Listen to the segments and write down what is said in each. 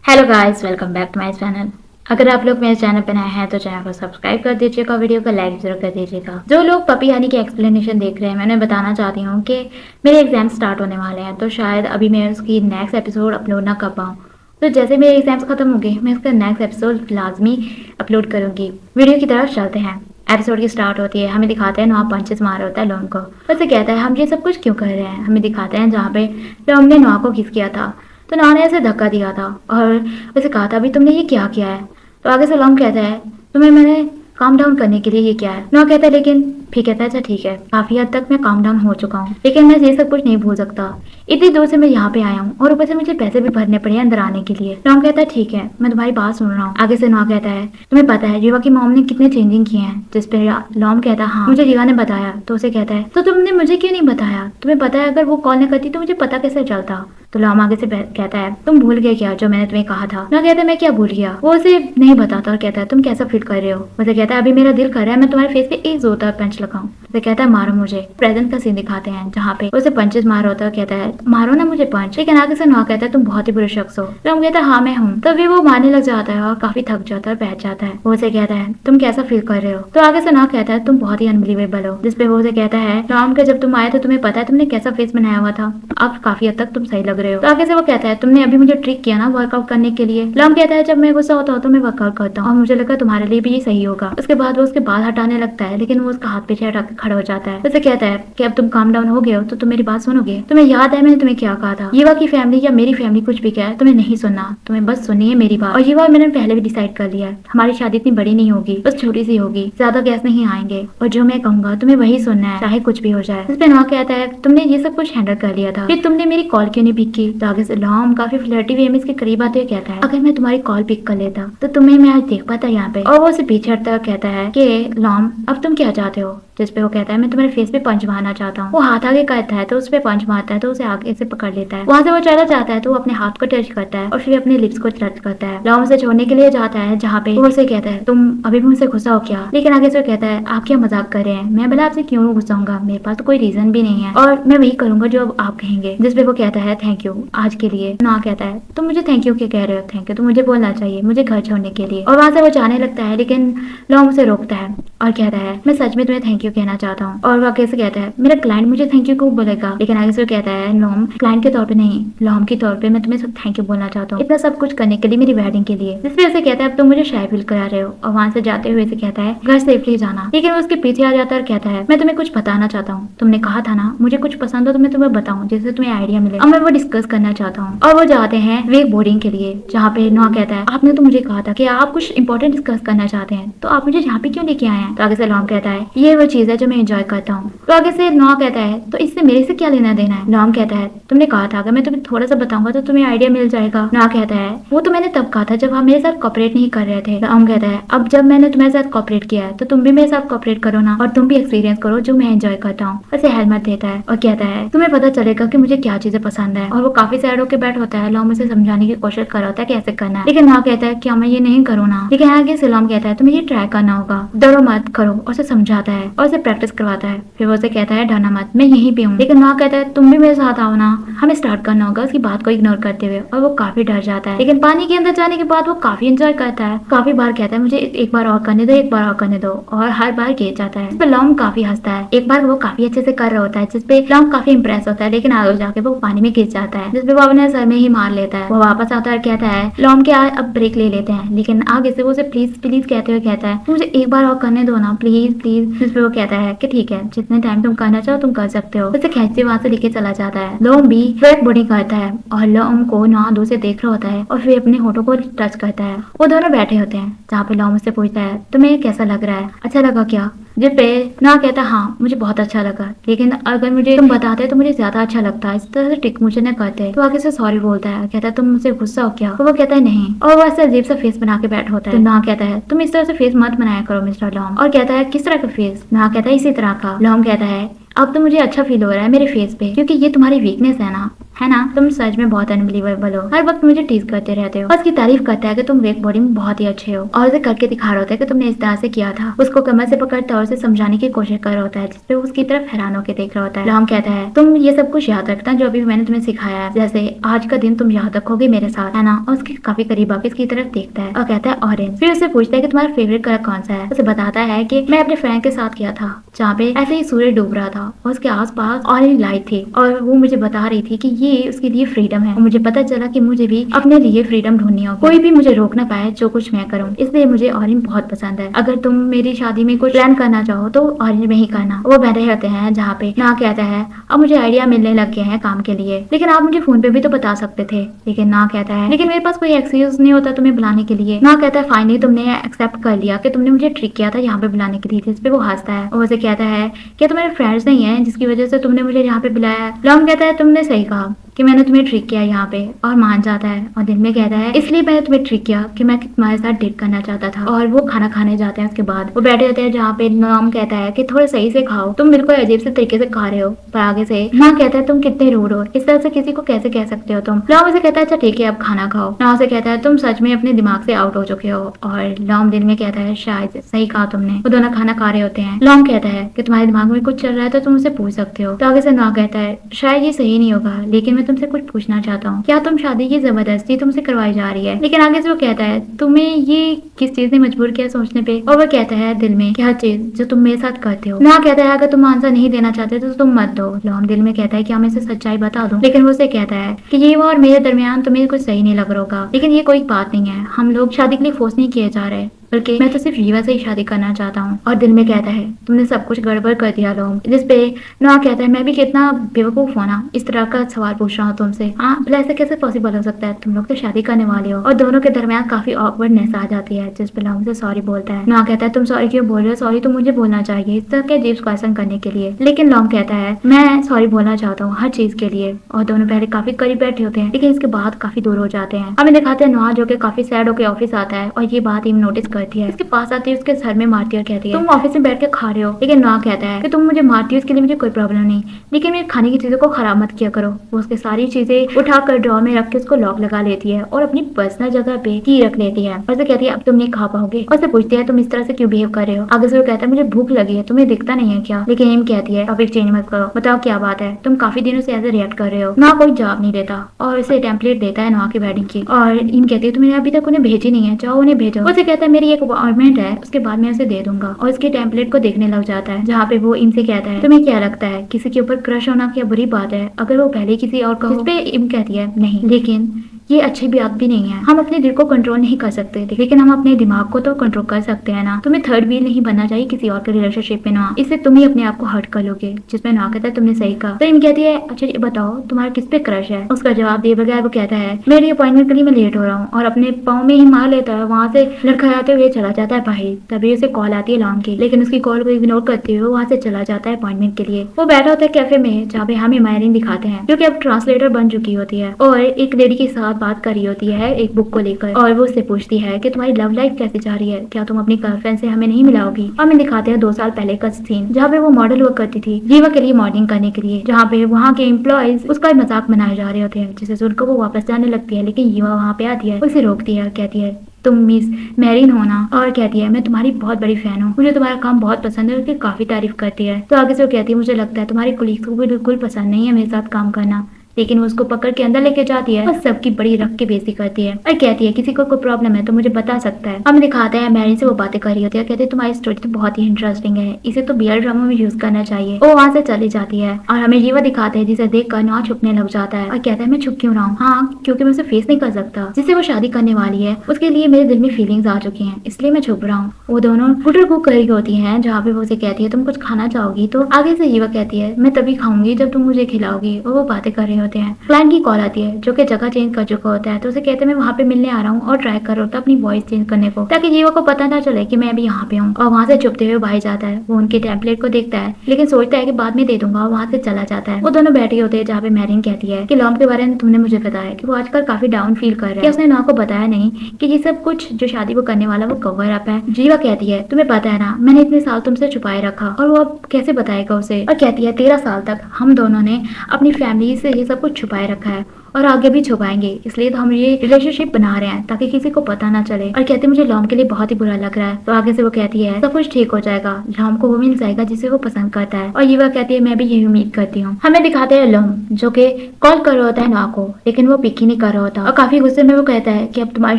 Hello guys, welcome back to my channel. अगर आप लोग मेरे चैनल पर नए हैं तो चैनल को सब्सक्राइब कर दीजिएगा, वीडियो को लाइक जरूर कर दीजिएगा। जो लोग पपी हनी की एक्सप्लेनेशन देख रहे हैं, मैं उन्हें बताना चाहती हूँ कि मेरे एग्जाम स्टार्ट होने वाले हैं, तो शायद अभी मैं उसकी नेक्स्ट एपिसोड अपलोड ना कर पाऊँ। तो जैसे मेरे एग्जाम्स खत्म हो गए, मैं उसका नेक्स्ट एपिसोड लाजमी अपलोड करूँगी। वीडियो की तरफ चलते हैं। एपिसोड की स्टार्ट होती है, हमें दिखाते हैं नॉब पंचेस मार होता है लोम को। वैसे कहता है हम ये सब कुछ क्यों कर रहे हैं। हमें दिखाते हैं जहाँ पे लोम ने नॉब को किस किया था, तो नॉ ने ऐसे धक्का दिया था और वैसे कहा था अभी तुमने ये क्या किया है। तो आगे से लोम कहता है तुम्हें मैंने काम डाउन करने के लिए ये किया है। नॉ कहता है लेकिन फिर कहता है अच्छा ठीक है, काफी हद तक मैं काम डाउन हो चुका हूँ, लेकिन मैं ये सब कुछ नहीं भूल सकता। इतनी दूर से मैं यहाँ पे आया हूँ और ऊपर से मुझे पैसे भी भरने पड़े अंदर आने के लिए। नॉम कहता है ठीक है, मैं तुम्हारी बात सुन रहा हूँ। आगे से नॉ कहता है तुम्हें पता है जीवा की मॉम ने कितने चेंजिंग किए हैं। जिस पे लॉम कहता है हाँ मुझे जीवा ने बताया। तो उसे कहता है तो तुमने मुझे क्यों नहीं बताया, तुम्हें पता है अगर वो कॉल नहीं करती तो मुझे पता कैसे चलता। तो लॉम आगे से कहता है तुम भूल गए क्या जो मैंने तुम्हें कहा था। ना कहता है मैं क्या भूल गया। वो उसे नहीं बताता और कहता है तुम कैसा फील कर रहे हो। उसे कहता है अभी मेरा दिल कर रहा है मैं तुम्हारे फेस पे एक जोरदार पंच लगाऊं। उसे कहता है मारो मुझे। प्रेजेंट का सीन दिखाते हैं जहाँ पे उसे पंचेस मार होता है, कहता है मारो ना मुझे पंच। लेकिन आगे से नॉ कहता है तुम बहुत ही बुरे शख्स हो। तो हम कहता है हाँ मैं हूँ। तभी वो मारने लग जाता है और काफी थक जाता है, बैठ जाता है। वो उसे कहता है तुम कैसा फील कर रहे हो। तो आगे से नॉ कहता है तुम बहुत ही अनबिलीवेबल हो। जिसपे वो उसे कहता है राम का जब तुम आए तो तुम्हें पता है तुमने कैसा फेस बनाया हुआ था, अब काफी हद तक तुम सही लग रहे हो। तो आगे से वो कहता है तुमने अभी मुझे ट्रिक किया ना वर्कआउट करने के लिए। लॉम कहता है जब मैं गुस्सा होता हूँ तो मैं वर्कआउट करता हूँ और मुझे लगा तुम्हारे लिए भी ये सही होगा। उसके बाद वो उसके बाल हटाने लगता है, लेकिन वो उसका हाथ पीछे हटा के खड़ा हो जाता है। उसे कहता है कि अब तुम काम डाउन हो गए हो तो तुम मेरी बात सुनोगे। तुम्हें याद है मैंने तुम्हें क्या कहा था, युवा की फैमिली या मेरी फैमिली कुछ भी कहे तुम्हें नहीं सुनना, तुम्हें बस सुननी है मेरी बात। और युवा मैंने पहले भी डिसाइड कर लिया है, हमारी शादी इतनी बड़ी नहीं होगी, बस छोटी सी होगी, ज्यादा गेस्ट नहीं आएंगे और जो मैं कहूंगा तुम्हें वही सुनना है चाहे कुछ भी हो जाए। इस पे नॉ कहता है तुमने ये सब कुछ हैंडल कर लिया था, फिर तुमने मेरी कॉल क्यों नहीं पिक की। तो आगे से लॉम काफी फ्लर्टी वे में इसके करीब आते हुए कहता है अगर मैं तुम्हारी कॉल पिक कर लेता तो तुम्हें मैं आज देख पाता यहाँ पे। और वो उसे पीछे हटता है कहता है कि लॉम अब तुम क्या चाहते हो। जिस पे वो कहता है मैं तुम्हारे फेस पे पंच मारना चाहता हूँ। वो हाथ आगे करता है तो उस पे पंच मारता है तो उसे आगे से पकड़ लेता है। वहां से वो चला जाता है तो वो अपने हाथ को टच करता है और फिर अपने लिप्स को टच करता है। लॉम उसे छोड़ने के लिए जाता है जहाँ पे वो उसे कहता है तुम अभी भी मुझसे गुस्सा हो क्या। लेकिन आगे से वो कहता है आप क्या मजाक कर रहे हैं, मैं भला आपसे क्यों गुस्सा होऊंगा, मेरे पास तो कोई रीजन भी नहीं है और मैं वही करूंगा जो अब आप कहेंगे। जिस पे वो कहता है थैंक यू आज के लिए। ना कहता है तुम मुझे थैंक यू क्या कह रहे हो, थैंक यू तो मुझे बोलना चाहिए मुझे घर छोड़ने के लिए। और वहां से वो जाने लगता है, लेकिन लॉम उसे रोकता है और कहता है मैं सच में तुम्हें थैंक यू कहना चाहता हूँ। और वो आगे से कहता है मेरा क्लाइंट मुझे थैंक यू क्यों बोलेगा। लेकिन आगे से वो कहता है लॉम क्लाइंट के तौर पे नहीं, लॉम के तौर पे मैं तुम्हें थैंक यू बोलना चाहता हूँ, इतना सब कुछ करने के लिए, मेरी वेडिंग के लिए। जिसपे उसे कहता है अब तुम मुझे शाय फील करा रहे हो। और वहां से जाते हुए से कहता है घर सेफली जाना। लेकिन वो उसके पीछे आ जाता है और कहता है मैं तुम्हें कुछ बताना चाहता हूँ, तुमने कहा था ना मुझे कुछ पसंद हो तो मैं तुम्हें बताऊँ जिससे तुम्हें आइडिया मिले, अब मैं वो डिस्कस करना चाहता हूँ। और वो जाते हैं वेक बोर्डिंग के लिए जहाँ पे नॉ कहता है आपने तो मुझे कहा था कि आप कुछ इंपॉर्टेंट डिस्कस करना चाहते हैं, तो आप मुझे यहाँ पे क्यों लेके आए हैं। तो आगे से लॉम कहता है ये वो चीज है जो मैं एंजॉय करता हूँ। तो आगे से नॉ कहता है तो इससे मेरे से क्या लेना देना है। लॉम कहता है तुमने कहा था अगर मैं तुम्हें थोड़ा सा बताऊंगा तो तुम्हें आइडिया मिल जाएगा। नॉ कहता है वो तो मैंने तब कहा था जब आप मेरे साथ कॉपरेट नहीं कर रहे थे। लॉम कहता है अब जब मैंने तुम्हारे साथ कॉपरेट किया है तो तुम भी मेरे साथ कॉपरेट करो ना और तुम भी एक्सपीरियंस करो जो मैं एंजॉय करता हूँ। उसे हेलमेट देता है और कहता है तुम्हें पता चलेगा कि मुझे क्या चीजें पसंद है। और वो काफी सैड होकर बैठ होता है। लॉम उसे समझाने की कोशिश कर रहा होता है कैसे करना है, लेकिन नॉ कहता है क्या मैं ये नहीं करूँ ना। लेकिन आगे से लॉम कहता है तुम्हें ये ट्राई करना होगा, डरो मत करो। और उसे समझाता है और उसे प्रैक्टिस करवाता है। फिर वो उसे कहता है डरना मत मैं यहीं पे हूँ। लेकिन नॉ कहता है तुम भी मेरे साथ आओ ना, हमें स्टार्ट करना होगा। उसकी बात को इग्नोर करते हुए और वो काफी डर जाता है। लेकिन पानी के अंदर जाने के बाद वो काफी एंजॉय करता है। काफी बार कहता है मुझे एक बार और करने दो, एक बार और करने दो, और हर बार गिर जाता है। इस पे लॉम काफी हंसता है। एक बार वो काफी अच्छे से कर रहा होता है जिसपे लॉम काफी इंप्रेस होता है, लेकिन आगे जाके वो पानी में गिर जाता है जिसपे वो अपने सर में ही मार लेता है। वो वापस आता है और कहता है लॉम के अब ब्रेक ले लेते हैं। लेकिन आगे से वो उसे प्लीज प्लीज कहते हुए कहता है मुझे एक बार और करने दो ना प्लीज प्लीज। जिसपे वो कहता है कि ठीक है जितने टाइम तुम करना चाहो तुम कर सकते हो। उसे खींचते वहां से लेके चला जाता है। लॉम भी वेक बॉडी करता है और लॉम को नॉ दूर से देख रहा होता है और फिर अपने होठों को टच करता है। वो दोनों बैठे होते हैं जहाँ पे लॉम उससे पूछता है तुम्हें कैसा लग रहा है, अच्छा लगा क्या। जिस पे ना कहता हाँ मुझे बहुत अच्छा लगा, लेकिन अगर मुझे तुम बताते तो मुझे ज्यादा अच्छा लगता। इस तरह से टिक मुझे न करते। तो आगे से सॉरी बोलता है, कहता है तुम मुझसे गुस्सा हो क्या। तो वो कहता है नहीं, और वो ऐसे अजीब सा फेस बना के बैठा होता है। तो ना कहता है तुम इस तरह से फेस मत बनाया करो मिस्टर लॉम। और कहता है किस तरह का फेस। ना कहता है इसी तरह का। लॉम कहता है अब तो मुझे अच्छा फील हो रहा है मेरे फेस पे, क्योंकि ये तुम्हारी वीकनेस है ना। है ना, तुम सच में बहुत अनबिलीवेबल हो, हर वक्त मुझे टीज करते रहते हो। उसकी तारीफ करता है कि तुम वेक बॉडी में बहुत ही अच्छे हो और उसे करके दिखा रहा होता है कि तुमने इस तरह से किया था। उसको कमर से पकड़ता है और उसे समझाने की कोशिश कर रहा होता है, जिसपे उसकी तरफ हैरान होकर देख रहा होता है। लॉन्ग कहता है तुम ये सब कुछ याद रखना जो अभी मैंने तुम्हें सिखाया है, जैसे आज का दिन तुम याद रखोगे मेरे साथ, है ना। और उसके काफी करीब आके इसकी तरफ देखता है और कहता है ऑरेंज। फिर उससे पूछता है कि तुम्हारा फेवरेट कलर कौन सा है। उसे बताता है कि मैं अपने फ्रेंड के साथ गया था जहाँ पे ऐसे ही सूरज डूब रहा था और उसके आसपास ऑरेंज लाइट थी और वो मुझे बता रही थी कि ये उसके लिए फ्रीडम है। और मुझे पता चला कि मुझे भी अपने लिए फ्रीडम ढूंढनी होगी, कोई भी मुझे रोक ना पाए जो कुछ मैं करूँ। इसलिए मुझे ऑरेंज बहुत पसंद है। अगर तुम मेरी शादी में कुछ प्लान करना चाहो तो ऑरेंज में ही करना। वो बैठे रहते हैं जहाँ पे ना कहता है अब मुझे आइडिया मिलने लग गए हैं काम के लिए, लेकिन आप मुझे फोन पे भी तो बता सकते थे। लेकिन ना कहता है लेकिन मेरे पास कोई एक्सक्यूज नहीं होता तुम्हें बुलाने के लिए। ना कहता है फाइनली तुमने एक्सेप्ट कर लिया कि तुमने मुझे ट्रिक किया था यहाँ पे बुलाने के लिए। जिस पे वो हंसता है और उसे कहता है क्या तुम्हारे फ्रेंड्स नहीं है जिसकी वजह से तुमने मुझे यहाँ पे बुलाया है। लॉन्ग कहता है तुमने सही कहा कि मैंने तुम्हें ट्रिक किया यहाँ पे, और मान जाता है। और दिल में कहता है इसलिए मैंने तुम्हें ट्रिक किया कि मैं तुम्हारे साथ डेट करना चाहता था। और वो खाना खाने जाते हैं। उसके बाद वो बैठे रहते हैं जहाँ पे नॉम कहता है कि थोड़ा सही से खाओ, तुम बिल्कुल अजीब से तरीके से खा रहे हो। पर आगे से ना कहता है तुम कितने रूड हो, इस तरह से किसी को कैसे कह सकते हो तुम। लॉम उसे कहता है अच्छा ठीक है अब खाना खाओ। ना उसे कहता है तुम सच में अपने दिमाग से आउट हो चुके हो। और लॉम दिल में कहता है शायद सही कहा तुमने। वो दोनों खाना खा रहे होते हैं। लॉम कहता है कि तुम्हारे दिमाग में कुछ चल रहा है तो तुम उसे पूछ सकते हो। तो आगे से ना कहता है शायद ये सही नहीं होगा लेकिन मैं तुमसे कुछ पूछना चाहता हूँ, क्या तुम शादी की जबरदस्ती तुमसे करवाई जा रही है। लेकिन आगे से वो कहता है तुम्हें ये किस चीज ने मजबूर किया सोचने पे। और वो कहता है दिल में क्या चीज जो तुम मेरे साथ करते हो। ना कहता है अगर तुम आंसर नहीं देना चाहते तो तुम मत दो। लॉम दिल में कहता है क्या मैं इसे सच्चाई बता दूं। लेकिन वो उसे कहता है कि ये वो और मेरे दरमियान तुम्हें कुछ सही नहीं लग रहा होगा, लेकिन ये कोई बात नहीं है, हम लोग शादी के लिए फोर्स नहीं किए जा रहे, बल्कि मैं तो सिर्फ रीवा से ही शादी करना चाहता हूँ। और दिल में कहता है तुमने सब कुछ गड़बड़ कर दिया लोम। जिसपे नोआ कहता है मैं भी कितना बेवकूफ हूँ ना इस तरह का सवाल पूछ रहा हूँ तुमसे। हाँ भला ऐसे कैसे पॉसिबल हो सकता है, तुम लोग तो शादी करने वाले हो। और दोनों के दरमियान काफी ऑकवर्डनेस आ जाती है जिसपे लोम से सॉरी बोलता है। नोआ कहता है तुम सॉरी क्यों बोल रहे हो, सॉरी तो मुझे बोलना चाहिए इस तरह के अजीब क्वेश्चन करने के लिए। लेकिन लोम कहता है मैं सॉरी बोलना चाहता हूँ हर चीज के लिए। और दोनों पहले काफी करीब बैठे होते हैं लेकिन इसके बाद काफी दूर हो जाते हैं। हमें दिखाते हैं नोआ जो कि काफी सैड होकर ऑफिस आता है और ये बात इम नोटिस करती है। इसके पास आती है उसके सर में मारती है और कहती है तुम ऑफिस में बैठ के खा रहे हो। लेकिन नोआ कहता है कि तुम मुझे मारती हो इसके लिए मुझे कोई प्रॉब्लम नहीं, लेकिन मेरे खाने की चीजों को खराब मत किया करो। वो उसके सारी चीजें उठाकर ड्रॉर में रख के उसको लॉक लगा लेती है और अपनी पर्सनल जगह पे की रख लेती है। और उसे कहती है अब तुम नहीं खा पाओगे। और उसे पूछती है तुम इस तरह से क्यों बिहेव कर रहे हो। आगे से वो कहता है मुझे भूख लगी है, तुम्हें दिखता नहीं है क्या। लेकिन इम कहती है टॉपिक चेंज मत करो, बताओ क्या बात है, तुम काफी दिनों से ऐसे रिएक्ट कर रहे हो। नोआ कोई जवाब नहीं देता और उसे टेम्पलेट देता है नोआ की वेडिंग की। और इम कहती है तुमने अभी तक उन्हें भेजी नहीं है, चाहो उन्हें भेजो। उसे कहता है मेरी एक अपॉइंटमेंट है उसके बाद मैं उसे दे दूंगा। और इसके टेम्पलेट को देखने लग जाता है जहाँ पे वो इनसे कहता है तुम्हें क्या लगता है किसी के ऊपर क्रश होना क्या बुरी बात है अगर वो पहले किसी और का हो। इस पे इम कहती है नहीं, लेकिन ये अच्छी बात भी नहीं है। हम अपने दिल को कंट्रोल नहीं कर सकते लेकिन हम अपने दिमाग को तो कंट्रोल कर सकते हैं ना। तुम्हें थर्ड व्हील नहीं बनना चाहिए किसी और के रिलेशनशिप में ना, इससे तुम ही अपने आप को हर्ट कर लोगे। जिसमें ना कहता है तुमने सही कहा। तो इम कहती है अच्छा ये बताओ तुम्हारा किस पे क्रश है। उसका जवाब दिए बगैर वो कहता है मेरी अपॉइंटमेंट के लिए मैं लेट हो रहा हूँ और अपने पाँव में ही मार लेता है। वहाँ से लड़खड़ाते हुए चला जाता है बाहर। तभी उसे कॉल आती है लॉन्ग की, लेकिन उसकी कॉल को इग्नोर करते हुए वहाँ से चला जाता है अपॉइंटमेंट के लिए। वो बैठा होता है कैफे में जहाँ पे हमें मायरिन दिखाते हैं जो कि अब ट्रांसलेटर बन चुकी होती है और एक लेडी के साथ बात कर रही होती है एक बुक को लेकर। और वो उससे पूछती है कि तुम्हारी लव लाइफ कैसे जा रही है, क्या तुम अपनी गर्लफ्रेंड से हमें नहीं मिलाओगी। और हमें दिखाते हैं 2 साल पहले का सीन जहाँ पे वो मॉडल वर्क करती थी जीवा के लिए मॉडलिंग करने के लिए, जहाँ पे वहाँ के एम्प्लॉयज उसका मजाक बनाए जा रहे होते हैं जिसे सुनकर वो वापस जाने लगती है। लेकिन जीवा वहाँ पे आती है, उसे रोकती है और कहती है तुम मिस मैरिन हो ना। और कहती है मैं तुम्हारी बहुत बड़ी फैन हूँ, मुझे तुम्हारा काम बहुत पसंद है। उसकी काफी तारीफ करती है। तो आगे से वो कहती है मुझे लगता है तुम्हारी कोलीग्स को बिल्कुल पसंद नहीं है मेरे साथ काम करना। लेकिन वो उसको पकड़ के अंदर लेके जाती है और सबकी बड़ी रख के बेइज्जती करती है और कहती है किसी को कोई प्रॉब्लम है तो मुझे बता सकता है। हम दिखाते हैं मैरिन से वो बातें कर रही होती है। कहते हैं तुम्हारी स्टोरी तो बहुत ही इंटरेस्टिंग है, इसे तो BL ड्रामा में यूज करना चाहिए। वो वहाँ से चली जाती है और हमें जीवा दिखाते हैं जिसे देख कर नोआ छुपने लग जाता है और कहता है मैं छुप क्यों रहा हूँ। हाँ क्योंकि मैं उसे फेस नहीं कर सकता जिससे वो शादी करने वाली है, उसके लिए मेरे दिल में फीलिंग्स आ चुकी है, इसलिए मैं छुप रहा हूँ। वो दोनों गुटर कुक कर रही होती है जहाँ पे वो उसे कहती है तुम कुछ खाना चाहोगी। तो आगे से जीवा कहती है मैं तभी खाऊंगी जब तुम मुझे खिलाओगी। और वो बातें कर रहे होते हैं। क्लाइंट की कॉल आती है जो कि जगह चेंज कर चुका होता है। तो उसे कहते हैं मैं वहाँ पे मिलने आ रहा हूँ और ट्राई कर रहा होता अपनी वॉइस चेंज करने को ताकि जीवा को पता ना चले कि मैं अभी यहाँ पे हूँ। और वहाँ से छुपते हुए बाहर जाता है। वो उनके टेम्पलेट को देखता है लेकिन सोचता है कि बाद में दे दूंगा और वहाँ से चला जाता है। वो दोनों बैठे होते हैं जहाँ पे मैरिन कहती है कि लॉम के बारे में तुमने मुझे बताया कि वो आजकल काफी डाउन फील कर रहा है। उसने नोआ को बताया नहीं कि ये सब कुछ जो शादी को करने वाला वो कवर अप है। जीवा कहती है तुम्हें पता है ना मैंने इतने साल तुमसे छुपाए रखा और वो अब कैसे बताएगा उसे। और कहती है 13 साल तक हम दोनों ने अपनी फैमिली से ये सब सब कुछ छुपाए रखा है और आगे भी छुपाएंगे, इसलिए तो हम ये रिलेशनशिप बना रहे हैं ताकि किसी को पता ना चले। और कहते मुझे लॉम के लिए बहुत ही बुरा लग रहा है। तो आगे से वो कहती है सब कुछ ठीक हो जाएगा, लॉम को वो मिल जाएगा जिसे वो पसंद करता है। और ये वह कहती है मैं भी यही उम्मीद करती हूँ। हमें दिखाते हैं लॉम जो कि कॉल कर रहा होता है नॉ को, लेकिन वो पिक ही नहीं कर रहा होता और काफी गुस्से में वो कहता है कि अब तुम्हारी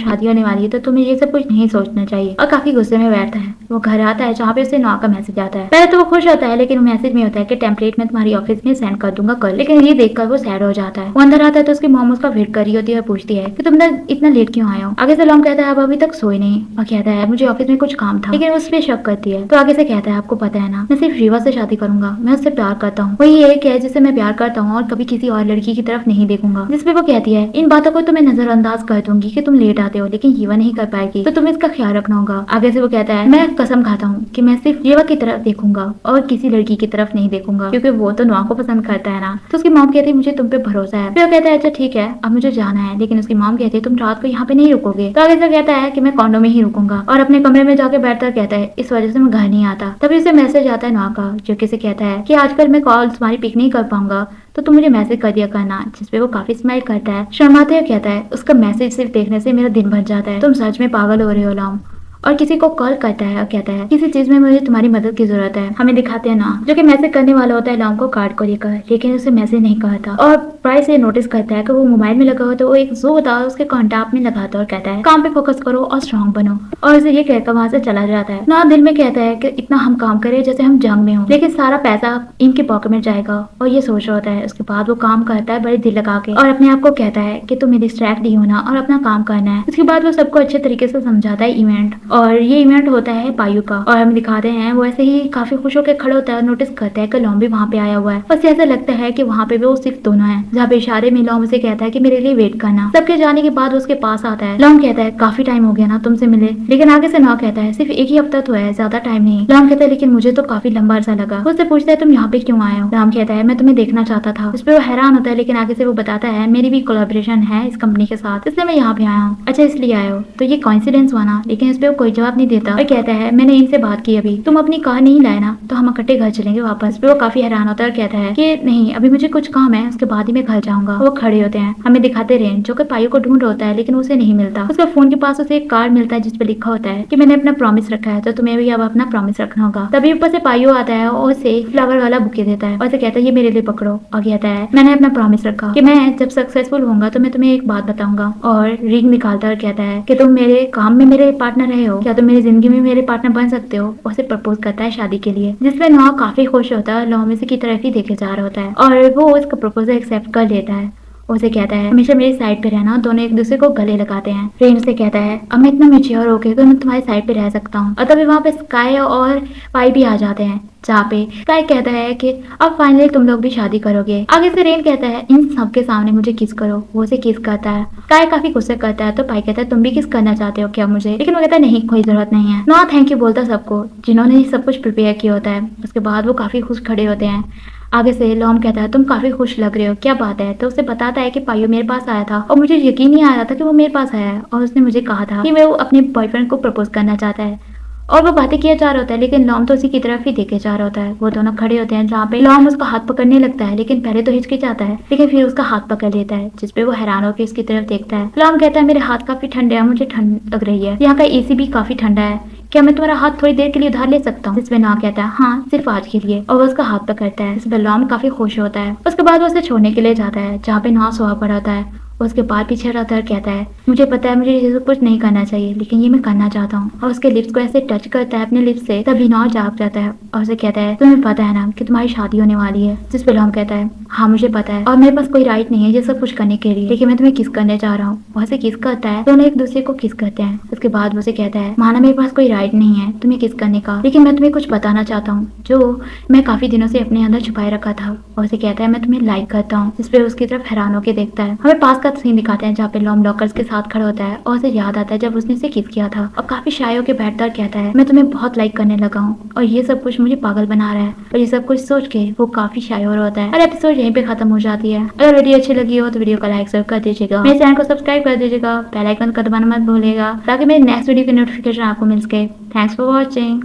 शादी होने वाली है तो तुम्हें ये सब कुछ नहीं सोचना चाहिए। और काफी गुस्से में बैठता है। वो घर आता है जहाँ पे उसे नॉ का मैसेज आता है। पहले तो वो खुश होता है, लेकिन मैसेज में होता है कि टेम्पलेट में तुम्हारी ऑफिस में सेंड कर दूंगा कल। लेकिन ये देखकर वो सैड हो जाता है। वो अंदर आता है तो उसकी मॉम उसका वेट कर रही होती है और पूछती है कि तुम इतना लेट क्यों आए हो। आगे से लॉम कहता है अब अभी तक सोए नहीं और कहता है मुझे ऑफिस में कुछ काम था, लेकिन उस पर शक करती है। तो आगे से कहता है आपको पता है ना मैं सिर्फ रीवा से शादी करूंगा, मैं उससे प्यार करता हूँ, वही एक है जिसे मैं प्यार करता हूँ और कभी किसी और लड़की की तरफ नहीं देखूंगा। जिसपे वो कहती है इन बातों को तो मैं नजरअंदाज कर दूंगी कि तुम लेट आते हो, लेकिन रीवा नहीं कर पाएगी तो तुम्हें इसका ख्याल रखना होगा। आगे से वो कहता है मैं कसम खाता हूँ कि मैं सिर्फ रीवा की तरफ देखूंगा और किसी लड़की की तरफ नहीं देखूंगा, क्योंकि वो तो नॉ को पसंद करता है ना। तो उसकी मॉम कहती है मुझे तुम पे भरोसा है। फिर वो कहता है अच्छा ठीक है अब मुझे जाना है, लेकिन उसकी मॉम कहती है तुम रात को यहाँ पे नहीं रुकोगे। तो आगे से कहता है कि मैं कॉन्डो में ही रुकूंगा और अपने कमरे में जाके बैठकर कहता है इस वजह से मैं घर नहीं आता। तभी उसे मैसेज आता है नॉ का, जो कि कहता है कि आजकल मैं कॉल तुम्हारी पिक नहीं कर पाऊंगा तो तुम मुझे मैसेज कर दिया करना। जिसपे वो काफी स्माइल करता है, शर्माते हुए कहता है उसका मैसेज सिर्फ देखने से मेरा दिन भर जाता है, तुम सच में पागल हो रहे हो लॉम। और किसी को कॉल करता है और कहता है किसी चीज में मुझे तुम्हारी मदद की जरूरत है। हमें दिखाते हैं ना जो कि मैसेज करने वाला होता है लॉम को कार्ड को लेकर, लेकिन उसे मैसेज नहीं करता और प्राइस ये नोटिस करता है कि वो मोबाइल में लगा हुआ तो वो एक जो होता है उसके कॉन्टैक्ट में लगाता है और कहता है काम पे फोकस करो और स्ट्रॉन्ग बनो। और उसे ये कहकर वहां से चला जाता है। ना दिल में कहता है कि इतना हम काम करें जैसे हम जंग में हो, लेकिन सारा पैसा इनके पॉकेट में जाएगा और ये सोच रहा होता है। उसके बाद वो काम करता है बड़े दिल लगा के और अपने आप को कहता है कि तुम डिस्ट्रैक्ट नहीं होना और अपना काम करना है। उसके बाद वो सबको अच्छे तरीके से समझाता है इवेंट, और ये इवेंट होता है पायु का। और हम दिखाते हैं वो ऐसे ही काफी खुश होकर खड़े होता है, नोटिस करता है कि लॉम भी वहाँ पे आया हुआ है। बस ऐसा लगता है कि वहाँ पे वो सिर्फ दोनों हैं, जहाँ पे इशारे में लॉम उसे कहता है कि मेरे लिए वेट करना। सबके जाने के बाद उसके पास आता है। लॉम कहता है काफी टाइम हो गया ना तुमसे मिले, लेकिन आगे से ना कहता है सिर्फ एक ही हफ्ता तो है, ज्यादा टाइम नहीं। लॉम कहता है लेकिन मुझे तो काफी लंबा अरसा लगा। उससे पूछता है तुम यहाँ पे क्यों आए हो। लॉम कहता है मैं तुम्हें देखना चाहता था। उस पर वो हैरान होता है, लेकिन आगे से वो बताता है मेरी भी कोलैबोरेशन है इस कंपनी के साथ, इसलिए मैं यहाँ पे आया हूँ। अच्छा इसलिए आए हो, तो ये कोइंसिडेंस हुआ ना। लेकिन इस पे वो कोई जवाब नहीं देता और कहता है मैंने इनसे बात की अभी, तुम अपनी कार नहीं लाए ना तो हम इकट्ठे घर चलेंगे वापस। वो काफी हैरान होता है और कहता है कि नहीं अभी मुझे कुछ काम है, उसके बाद ही मैं घर जाऊंगा। वो खड़े होते हैं। हमें दिखाते रेन जो कि पायु को ढूंढ रहा होता है, लेकिन उसे नहीं मिलता। उसका फोन के पास उसे एक कार्ड मिलता है जिसपे लिखा होता है कि मैंने अपना प्रॉमिस रखा है तो तुम्हें भी अब अपना प्रॉमिस रखना होगा। तभी ऊपर से पायु आता है और उसे फ्लावर वाला बुके देता है और उसे कहता है ये मेरे लिए पकड़ो। और कहता है मैंने अपना प्रॉमिस रखा कि मैं जब सक्सेसफुल होऊंगा तो मैं तुम्हें एक बात बताऊंगा। और रिंग निकालता और कहता है कि तुम मेरे काम में मेरे पार्टनर रहे हो, क्या तुम मेरी जिंदगी में मेरे पार्टनर बन सकते हो। उसे प्रपोज करता है शादी के लिए, जिसमें नॉ काफी खुश होता है। लॉम इसी की तरफ ही देखे जा रहा होता है और वो उसका प्रपोजल एक्सेप्ट कर लेता है। उसे कहता है हमेशा मेरी साइड पे रहना। दोनों एक दूसरे को गले लगाते हैं। रेन से कहता है अब मैं इतना मेच्योर हो गया कि मैं तुम्हारी साइड पे रह सकता हूँ। और तभी वहाँ पे स्काई और पाई भी आ जाते हैं, जहाँ पे स्काई कहता है कि अब फाइनली तुम लोग भी शादी करोगे। आगे से रेन कहता है इन सबके सामने मुझे किस करो। वो उसे किस करता है। स्काई काफी गुस्से करता है तो पाई कहता है तुम भी किस करना चाहते हो क्या मुझे, लेकिन वो कहता है नहीं कोई जरूरत नहीं है। नॉ थैंक यू बोलता सबको जिन्होंने सब कुछ प्रिपेयर किया होता है। उसके बाद वो काफी खुश खड़े होते हैं। आगे से लॉम कहता है तुम काफी खुश लग रहे हो, क्या बात है। तो उसे बताता है कि पायु मेरे पास आया था और मुझे यकीन नहीं आ रहा था कि वो मेरे पास आया है, और उसने मुझे कहा था कि वो अपने बॉयफ्रेंड को प्रपोज करना चाहता है। और वो बातें किया जा रहा होता है, लेकिन लॉम तो उसी की तरफ ही देखे जा रहा होता है। वो दोनों खड़े होते हैं जहाँ पे लॉम उसका हाथ पकड़ने लगता है, लेकिन पहले तो हिचकिचाता है, लेकिन फिर उसका हाथ पकड़ लेता है, जिसपे वो हैरान होकर इसकी तरफ देखता है। लॉम कहता है मेरे हाथ काफी ठंडे हैं, मुझे ठंड लग रही है, यहाँ का एसी भी काफी ठंडा है, क्या मैं तुम्हारा हाथ थोड़ी देर के लिए उधार ले सकता हूँ। जिसपे ना कहता है हाँ सिर्फ आज के लिए, और वो उसका हाथ पकड़ता है। इसपे लॉम काफी खुश होता है। उसके बाद वो उसे छोड़ने के लिए जाता है जहाँ पे ना सुहा पड़ा होता है। उसके बाद पीछे रहता है और कहता है मुझे पता है मुझे ये सब कुछ नहीं करना चाहिए, लेकिन ये मैं करना चाहता हूँ। और उसके लिप्स को ऐसे टच करता है अपने लिप्स से, तभी नॉ जाग जाता है और उसे कहता है तुम्हें पता है ना कि तुम्हारी शादी होने वाली है। जिस पे लॉम कहता है हाँ मुझे पता है और मेरे पास कोई राइट नहीं है ये सब कुछ करने के लिए, लेकिन मैं तुम्हें किस करने जा रहा हूँ। वैसे किस करता है, दोनों एक दूसरे को किस करते हैं। उसके बाद उसे कहता है माना मेरे पास कोई राइट नहीं है तुम्हें किस करने का, लेकिन मैं तुम्हें कुछ बताना चाहता हूँ जो मैं काफी दिनों से अपने अंदर छुपाए रखा था। और उसे कहता है मैं तुम्हें लाइक करता हूँ। जिस पे उसकी तरफ हैरान होकर देखता है। हमें पास का सीन दिखाते हैं जहाँ पे लॉम लॉकर्स के साथ खड़ा होता है और उसे याद आता है जब उसने इसे किस किया था, और काफी शाय होकर बैठता और कहता है मैं तुम्हें बहुत लाइक करने लगा हूँ और ये सब कुछ मुझे पागल बना रहा है। और ये सब कुछ सोच के वो काफी शाय हो रहा होता है। और एपिसोड यहीं पे खत्म हो जाती है। अगर वीडियो अच्छी लगी हो तो वीडियो को लाइक जरूर कर दीजिएगा, मेरे चैनल को सब्सक्राइब कर दीजिएगा, बेल आइकन का दबाना मत भूलिएगा ताकि मेरे नेक्स्ट वीडियो की नोटिफिकेशन आपको मिल सके। Thanks for watching.